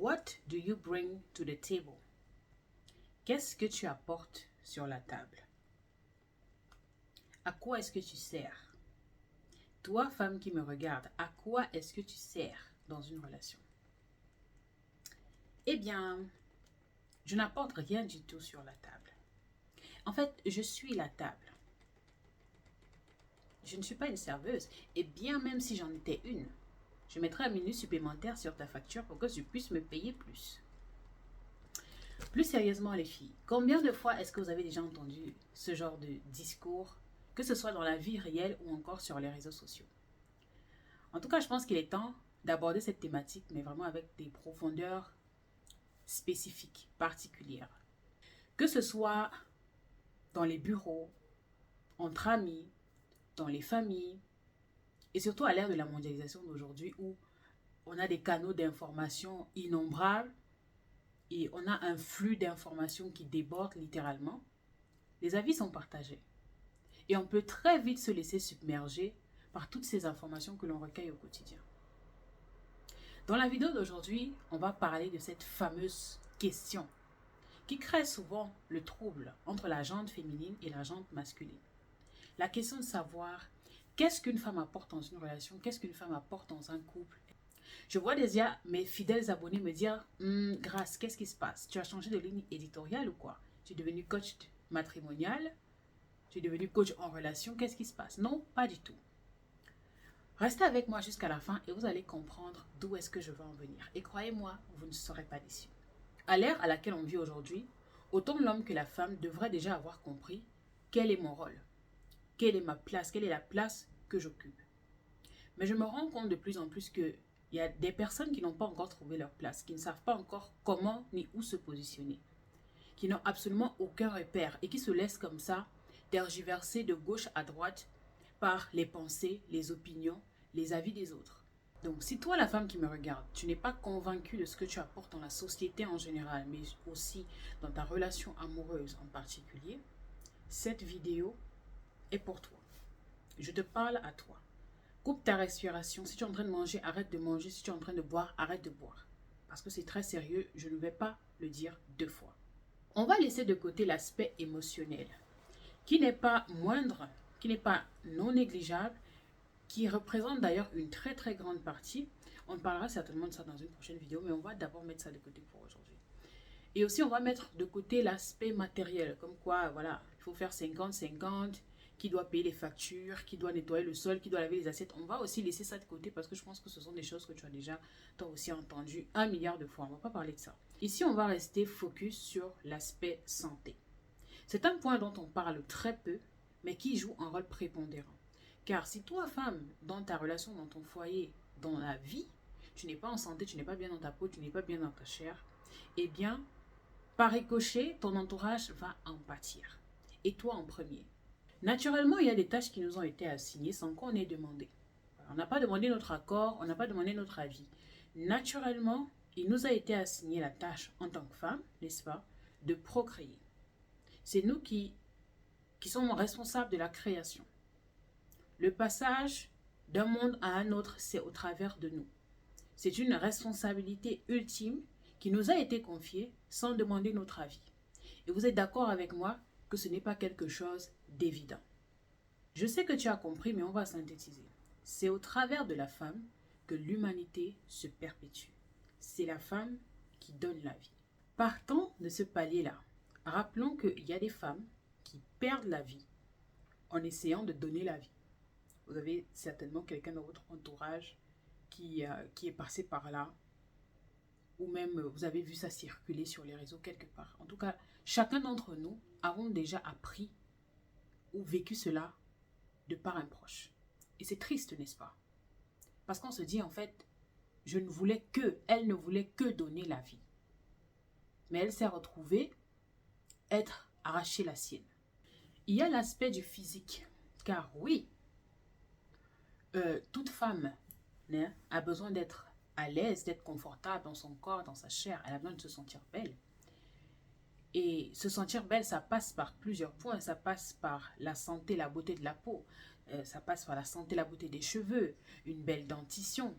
What do you bring to the table? Qu'est-ce que tu apportes sur la table? À quoi est-ce que tu sers? Toi, femme qui me regarde, à quoi est-ce que tu sers dans une relation? Eh bien, je n'apporte rien du tout sur la table. En fait, je suis la table. Je ne suis pas une serveuse. Et bien même si j'en étais une, je mettrai un minute supplémentaire sur ta facture pour que tu puisses me payer plus. Plus sérieusement, les filles, combien de fois est-ce que vous avez déjà entendu ce genre de discours, que ce soit dans la vie réelle ou encore sur les réseaux sociaux? En tout cas, je pense qu'il est temps d'aborder cette thématique, mais vraiment avec des profondeurs spécifiques, particulières. Que ce soit dans les bureaux, entre amis, dans les familles, et surtout à l'ère de la mondialisation d'aujourd'hui où on a des canaux d'information innombrables et on a un flux d'informations qui déborde littéralement, les avis sont partagés. Et on peut très vite se laisser submerger par toutes ces informations que l'on recueille au quotidien. Dans la vidéo d'aujourd'hui, on va parler de cette fameuse question qui crée souvent le trouble entre la gente féminine et la gente masculine. La question de savoir qu'est-ce qu'une femme apporte dans une relation, qu'est-ce qu'une femme apporte dans un couple. Je vois déjà mes fidèles abonnés me dire Grâce, qu'est-ce qui se passe? Tu as changé de ligne éditoriale ou quoi? Tu es devenu coach matrimonial? Tu es devenu coach en relation? Qu'est-ce qui se passe? Non, pas du tout. Restez avec moi jusqu'à la fin et vous allez comprendre d'où est-ce que je veux en venir. Et croyez-moi, vous ne serez pas déçus. À l'ère à laquelle on vit aujourd'hui, autant l'homme que la femme devraient déjà avoir compris quel est mon rôle, quelle est ma place, quelle est la place que j'occupe. Mais je me rends compte de plus en plus qu'il y a des personnes qui n'ont pas encore trouvé leur place, qui ne savent pas encore comment ni où se positionner, qui n'ont absolument aucun repère et qui se laissent comme ça tergiverser de gauche à droite par les pensées, les opinions, les avis des autres. Donc, si toi, la femme qui me regarde, tu n'es pas convaincue de ce que tu apportes dans la société en général, mais aussi dans ta relation amoureuse en particulier, cette vidéo est pour toi. Je te parle à toi. Coupe ta respiration. Si tu es en train de manger, arrête de manger. Si tu es en train de boire, arrête de boire. Parce que c'est très sérieux, je ne vais pas le dire deux fois. On va laisser de côté l'aspect émotionnel, qui n'est pas moindre, qui n'est pas non négligeable, qui représente d'ailleurs une très très grande partie. On parlera certainement de ça dans une prochaine vidéo, mais on va d'abord mettre ça de côté pour aujourd'hui. Et aussi, on va mettre de côté l'aspect matériel, comme quoi, voilà, il faut faire 50-50, qui doit payer les factures, qui doit nettoyer le sol, qui doit laver les assiettes. On va aussi laisser ça de côté parce que je pense que ce sont des choses que tu as déjà, toi aussi, entendu 1 milliard de fois. On ne va pas parler de ça. Ici, on va rester focus sur l'aspect santé. C'est un point dont on parle très peu, mais qui joue un rôle prépondérant. Car si toi, femme, dans ta relation, dans ton foyer, dans la vie, tu n'es pas en santé, tu n'es pas bien dans ta peau, tu n'es pas bien dans ta chair, eh bien, par ricochet, ton entourage va en pâtir. Et toi en premier. Naturellement, il y a des tâches qui nous ont été assignées sans qu'on ait demandé. On n'a pas demandé notre accord, on n'a pas demandé notre avis. Naturellement, il nous a été assigné la tâche en tant que femme, n'est-ce pas, de procréer. C'est nous qui sommes responsables de la création. Le passage d'un monde à un autre, c'est au travers de nous. C'est une responsabilité ultime qui nous a été confiée sans demander notre avis. Et vous êtes d'accord avec moi que ce n'est pas quelque chose d'évident. Je sais que tu as compris, mais on va synthétiser. C'est au travers de la femme que l'humanité se perpétue. C'est la femme qui donne la vie. Partons de ce palier-là. Rappelons qu'il y a des femmes qui perdent la vie en essayant de donner la vie. Vous avez certainement quelqu'un dans votre entourage qui est passé par là, ou même vous avez vu ça circuler sur les réseaux quelque part. En tout cas, chacun d'entre nous avons déjà appris ou vécu cela de par un proche. Et c'est triste, n'est-ce pas? Parce qu'on se dit en fait, elle ne voulait que donner la vie. Mais elle s'est retrouvée être arrachée la sienne. Il y a l'aspect du physique, car oui, toute femme a besoin d'être à l'aise, d'être confortable dans son corps, dans sa chair. Elle a besoin de se sentir belle. Et se sentir belle, ça passe par plusieurs points. Ça passe par la santé, la beauté de la peau. Ça passe par la santé, la beauté des cheveux. Une belle dentition.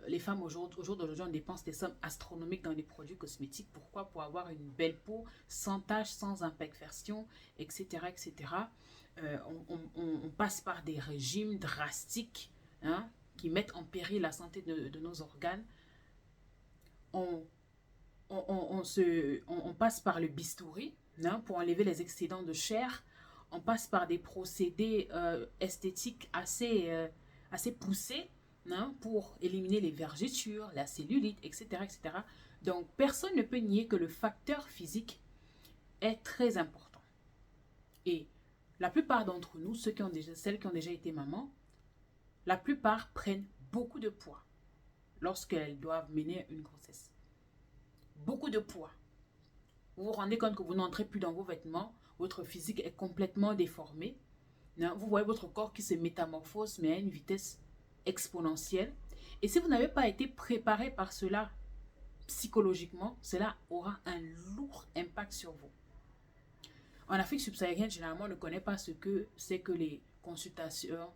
les femmes au jour d'aujourd'hui, on dépense des sommes astronomiques dans les produits cosmétiques. Pourquoi? Pour avoir une belle peau, sans taches, sans imperfection, etc. etc. On passe par des régimes drastiques, hein, qui mettent en péril la santé de nos organes. On passe par le bistouri, hein, pour enlever les excédents de chair. On passe par des procédés esthétiques assez poussés, hein, pour éliminer les vergetures, la cellulite, etc., etc. Donc, personne ne peut nier que le facteur physique est très important. Et la plupart d'entre nous, celles qui ont déjà été mamans, la plupart prennent beaucoup de poids lorsqu'elles doivent mener une grossesse. Beaucoup de poids. Vous vous rendez compte que vous n'entrez plus dans vos vêtements, votre physique est complètement déformé. Vous voyez votre corps qui se métamorphose, mais à une vitesse exponentielle. Et si vous n'avez pas été préparé par cela psychologiquement, cela aura un lourd impact sur vous. En Afrique subsaharienne, généralement, on ne connaît pas ce que c'est que les consultations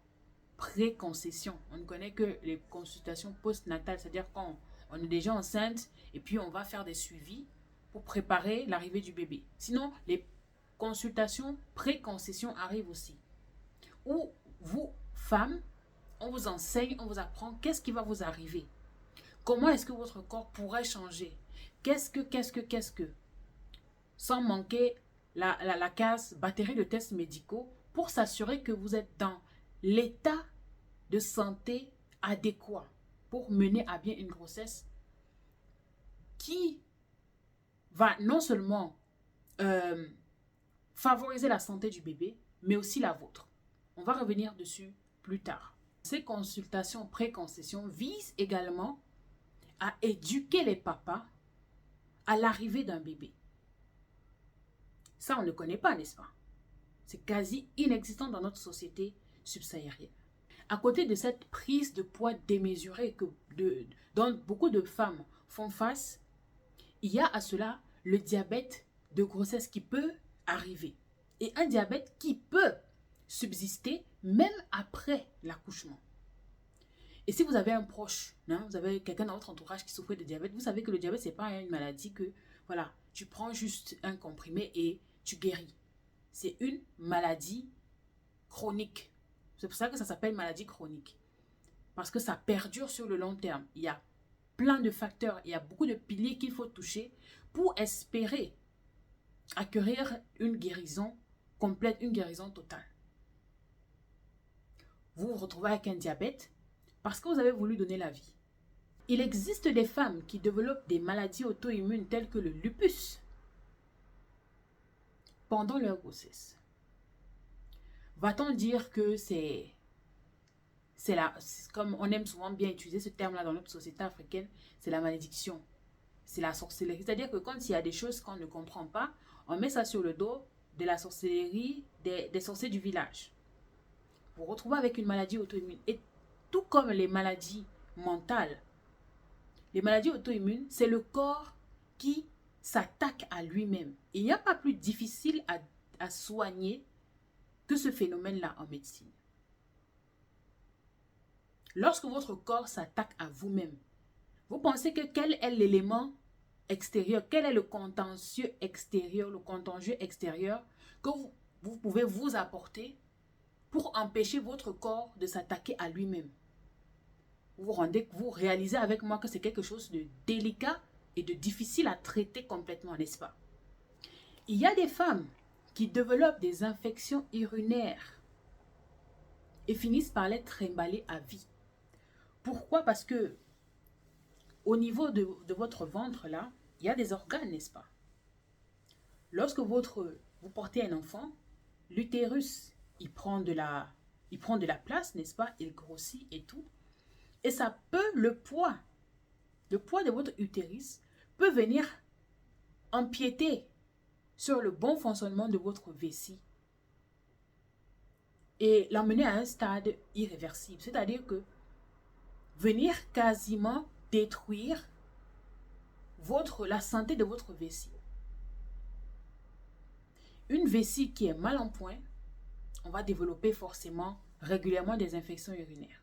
pré-concession. On ne connaît que les consultations post-natales, c'est-à-dire quand on est déjà enceinte et puis on va faire des suivis pour préparer l'arrivée du bébé. Sinon, les consultations pré-concession arrivent aussi. Où vous, femmes, on vous enseigne, on vous apprend qu'est-ce qui va vous arriver. Comment est-ce que votre corps pourrait changer? Qu'est-ce que sans manquer la case batterie de tests médicaux pour s'assurer que vous êtes dans l'état de santé adéquat pour mener à bien une grossesse qui va non seulement favoriser la santé du bébé, mais aussi la vôtre. On va revenir dessus plus tard. Ces consultations pré-concession visent également à éduquer les papas à l'arrivée d'un bébé. Ça, on ne connaît pas, n'est-ce pas? C'est quasi inexistant dans notre société subsaharienne. À côté de cette prise de poids démesurée dont beaucoup de femmes font face, il y a à cela le diabète de grossesse qui peut arriver. Et un diabète qui peut subsister même après l'accouchement. Et si vous avez un proche, hein, vous avez quelqu'un dans votre entourage qui souffre de diabète, vous savez que le diabète, ce n'est pas une maladie que, voilà, tu prends juste un comprimé et tu guéris. C'est une maladie chronique. C'est pour ça que ça s'appelle maladie chronique. Parce que ça perdure sur le long terme. Il y a plein de facteurs, il y a beaucoup de piliers qu'il faut toucher pour espérer acquérir une guérison complète, une guérison totale. Vous vous retrouvez avec un diabète parce que vous avez voulu donner la vie. Il existe des femmes qui développent des maladies auto-immunes telles que le lupus pendant leur grossesse. Va-t-on dire que c'est comme on aime souvent bien utiliser ce terme-là dans notre société africaine, c'est la malédiction, c'est la sorcellerie. C'est-à-dire que quand il y a des choses qu'on ne comprend pas, on met ça sur le dos de la sorcellerie des sorciers du village. Vous vous retrouvez avec une maladie auto-immune. Et tout comme les maladies mentales, les maladies auto-immunes, c'est le corps qui s'attaque à lui-même. Il n'y a pas plus difficile à soigner que ce phénomène-là en médecine. Lorsque votre corps s'attaque à vous-même, vous pensez que quel est l'élément extérieur, quel est le contentieux extérieur, que vous pouvez vous apporter pour empêcher votre corps de s'attaquer à lui-même. Vous réalisez avec moi que c'est quelque chose de délicat et de difficile à traiter complètement, n'est-ce pas? Il y a des femmes qui développent des infections urinaires et finissent par les trimballer à vie. Pourquoi? Parce que au niveau de votre ventre, là, il y a des organes, n'est-ce pas? Lorsque vous portez un enfant, l'utérus, il prend de la place, n'est-ce pas? Il grossit et tout. Et ça peut, le poids de votre utérus peut venir empiéter sur le bon fonctionnement de votre vessie et l'emmener à un stade irréversible. C'est-à-dire que venir quasiment détruire la santé de votre vessie. Une vessie qui est mal en point, on va développer forcément régulièrement des infections urinaires.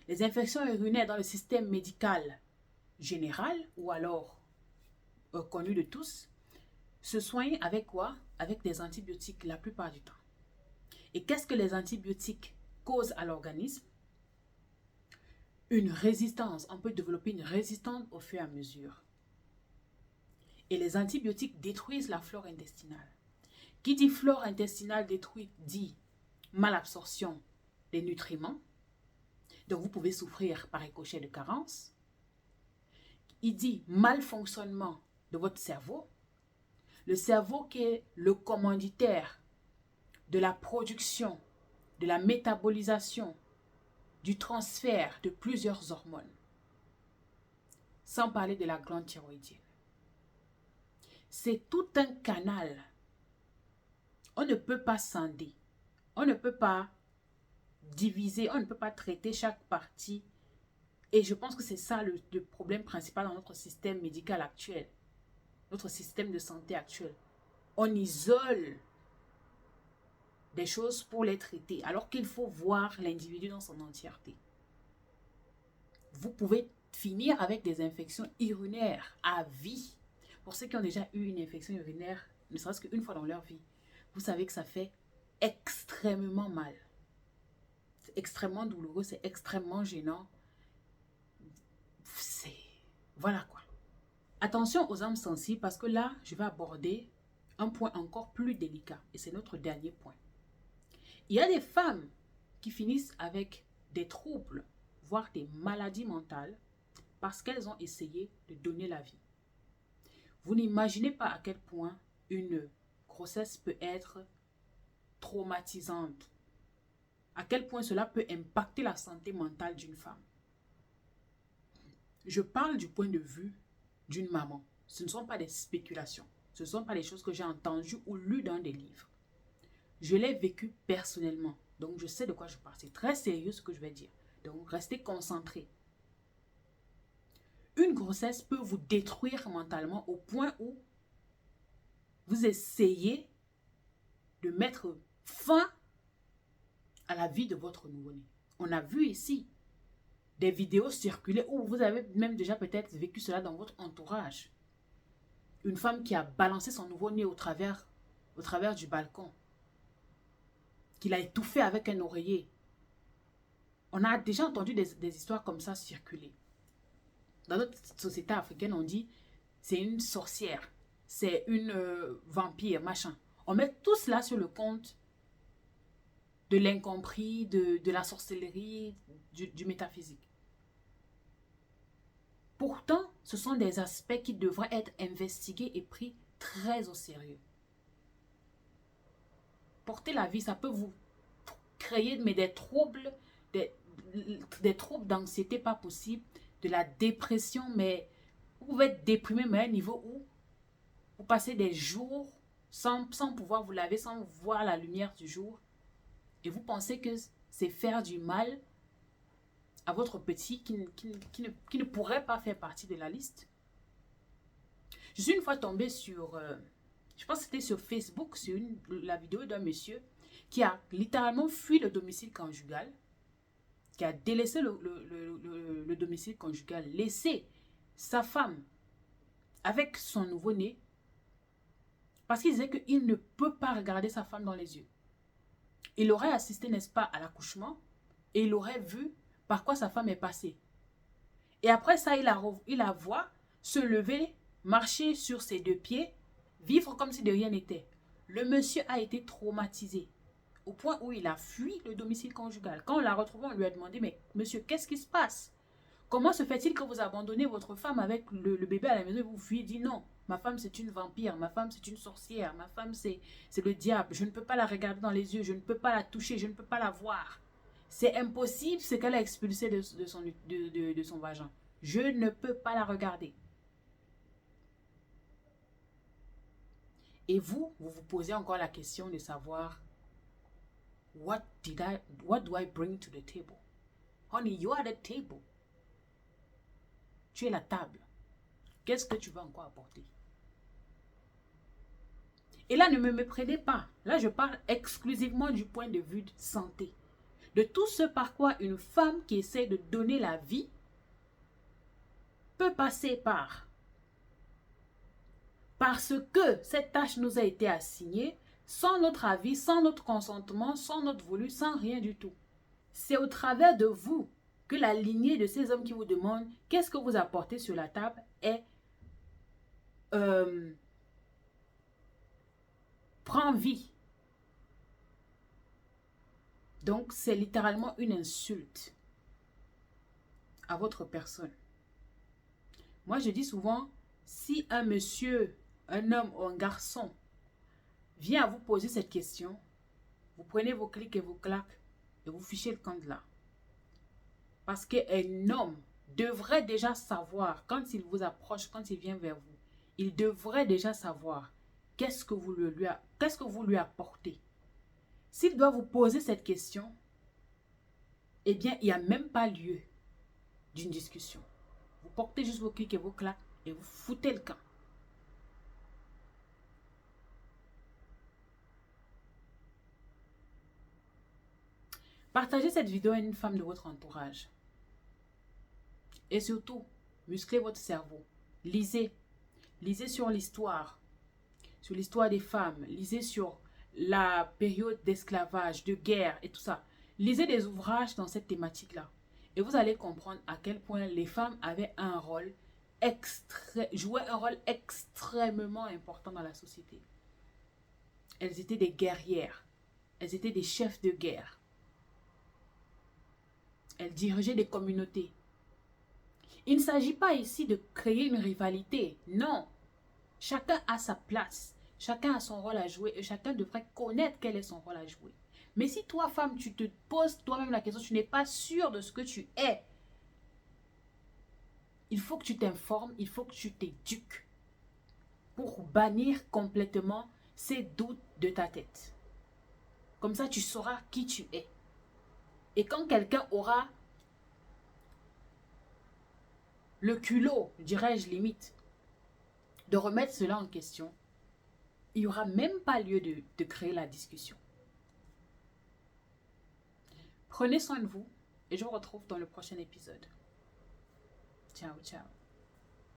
Les infections urinaires dans le système médical général ou alors connu de tous se soignent avec quoi? Avec des antibiotiques la plupart du temps. Et qu'est-ce que les antibiotiques causent à l'organisme? Une résistance. On peut développer une résistance au fur et à mesure. Et les antibiotiques détruisent la flore intestinale. Qui dit flore intestinale détruite dit malabsorption des nutriments. Donc vous pouvez souffrir par ricochet de carence. Il dit malfonctionnement de votre cerveau. Le cerveau qui est le commanditaire de la production, de la métabolisation, du transfert de plusieurs hormones. Sans parler de la glande thyroïdienne. C'est tout un canal. On ne peut pas scinder. On ne peut pas diviser. On ne peut pas traiter chaque partie. Et je pense que c'est ça le problème principal dans notre système médical actuel. Notre système de santé actuel. On isole des choses pour les traiter, alors qu'il faut voir l'individu dans son entièreté. Vous pouvez finir avec des infections urinaires à vie. Pour ceux qui ont déjà eu une infection urinaire, ne serait-ce qu'une fois dans leur vie, vous savez que ça fait extrêmement mal. C'est extrêmement douloureux, c'est extrêmement gênant. Voilà quoi. Attention aux âmes sensibles parce que là, je vais aborder un point encore plus délicat. Et c'est notre dernier point. Il y a des femmes qui finissent avec des troubles, voire des maladies mentales, parce qu'elles ont essayé de donner la vie. Vous n'imaginez pas à quel point une grossesse peut être traumatisante, à quel point cela peut impacter la santé mentale d'une femme. Je parle du point de vue d'une maman. Ce ne sont pas des spéculations. Ce ne sont pas des choses que j'ai entendues ou lues dans des livres. Je l'ai vécu personnellement. Donc, je sais de quoi je parle. C'est très sérieux ce que je vais dire. Donc, restez concentrés. Une grossesse peut vous détruire mentalement au point où vous essayez de mettre fin à la vie de votre nouveau-né. On a vu ici des vidéos circuler où vous avez même déjà peut-être vécu cela dans votre entourage. Une femme qui a balancé son nouveau-né au travers du balcon, qu'il a étouffé avec un oreiller. On a déjà entendu des histoires comme ça circuler. Dans notre société africaine, on dit c'est une sorcière, c'est une vampire, machin. On met tout cela sur le compte de l'incompris, de la sorcellerie, du métaphysique. Pourtant, ce sont des aspects qui devraient être investigués et pris très au sérieux. Porter la vie, ça peut vous créer des troubles, des troubles d'anxiété pas possible, de la dépression, mais vous pouvez être déprimé, mais à un niveau où vous passez des jours sans pouvoir vous laver, sans voir la lumière du jour, et vous pensez que c'est faire du mal à votre petit qui ne pourrait pas faire partie de la liste. Je suis une fois tombée sur, je pense que c'était sur Facebook, sur la vidéo d'un monsieur qui a littéralement fui le domicile conjugal, qui a délaissé le domicile conjugal, laissé sa femme avec son nouveau-né, parce qu'il disait qu'il ne peut pas regarder sa femme dans les yeux. Il aurait assisté, n'est-ce pas, à l'accouchement, et il aurait vu par quoi sa femme est passée. Et après ça, il la voit se lever, marcher sur ses deux pieds, vivre comme si de rien n'était. Le monsieur a été traumatisé au point où il a fui le domicile conjugal. Quand on l'a retrouvé, on lui a demandé, mais monsieur, qu'est-ce qui se passe? Comment se fait-il que vous abandonnez votre femme avec le bébé à la maison et vous fuyez? Dit non, ma femme c'est une vampire, ma femme c'est une sorcière, ma femme c'est le diable, je ne peux pas la regarder dans les yeux, je ne peux pas la toucher, je ne peux pas la voir. C'est impossible ce qu'elle a expulsé de son vagin. Je ne peux pas la regarder. Et vous vous posez encore la question de savoir what do I bring to the table? Honey, you are the table. Tu es la table. Qu'est-ce que tu vas encore apporter? Et là, ne me méprenez pas. Là, je parle exclusivement du point de vue de santé. de tout ce par quoi une femme qui essaie de donner la vie peut passer par. Parce que cette tâche nous a été assignée sans notre avis, sans notre consentement, sans notre voulu, sans rien du tout. C'est au travers de vous que la lignée de ces hommes qui vous demandent qu'est-ce que vous apportez sur la table prend vie. Donc, c'est littéralement une insulte à votre personne. Moi, je dis souvent, si un monsieur, un homme ou un garçon vient à vous poser cette question, vous prenez vos clics et vos claques et vous fichez le camp de là. Parce qu'un homme devrait déjà savoir, quand il vous approche, quand il vient vers vous, il devrait déjà savoir qu'est-ce que vous lui apportez. S'il doit vous poser cette question, eh bien, il n'y a même pas lieu d'une discussion. Vous portez juste vos clics et vos claques et vous foutez le camp. Partagez cette vidéo à une femme de votre entourage. Et surtout, musclez votre cerveau. Lisez. Lisez sur l'histoire des femmes. Lisez sur la période d'esclavage, de guerre et tout ça. Lisez des ouvrages dans cette thématique-là. Et vous allez comprendre à quel point les femmes avaient jouaient un rôle extrêmement important dans la société. Elles étaient des guerrières. Elles étaient des chefs de guerre. Elles dirigeaient des communautés. Il ne s'agit pas ici de créer une rivalité. Non. Chacun a sa place. Chacun a son rôle à jouer et chacun devrait connaître quel est son rôle à jouer. Mais si toi, femme, tu te poses toi-même la question, tu n'es pas sûre de ce que tu es, il faut que tu t'informes, il faut que tu t'éduques pour bannir complètement ces doutes de ta tête. Comme ça, tu sauras qui tu es. Et quand quelqu'un aura le culot, dirais-je limite, de remettre cela en question, il n'y aura même pas lieu de créer la discussion. Prenez soin de vous et je vous retrouve dans le prochain épisode. Ciao, ciao.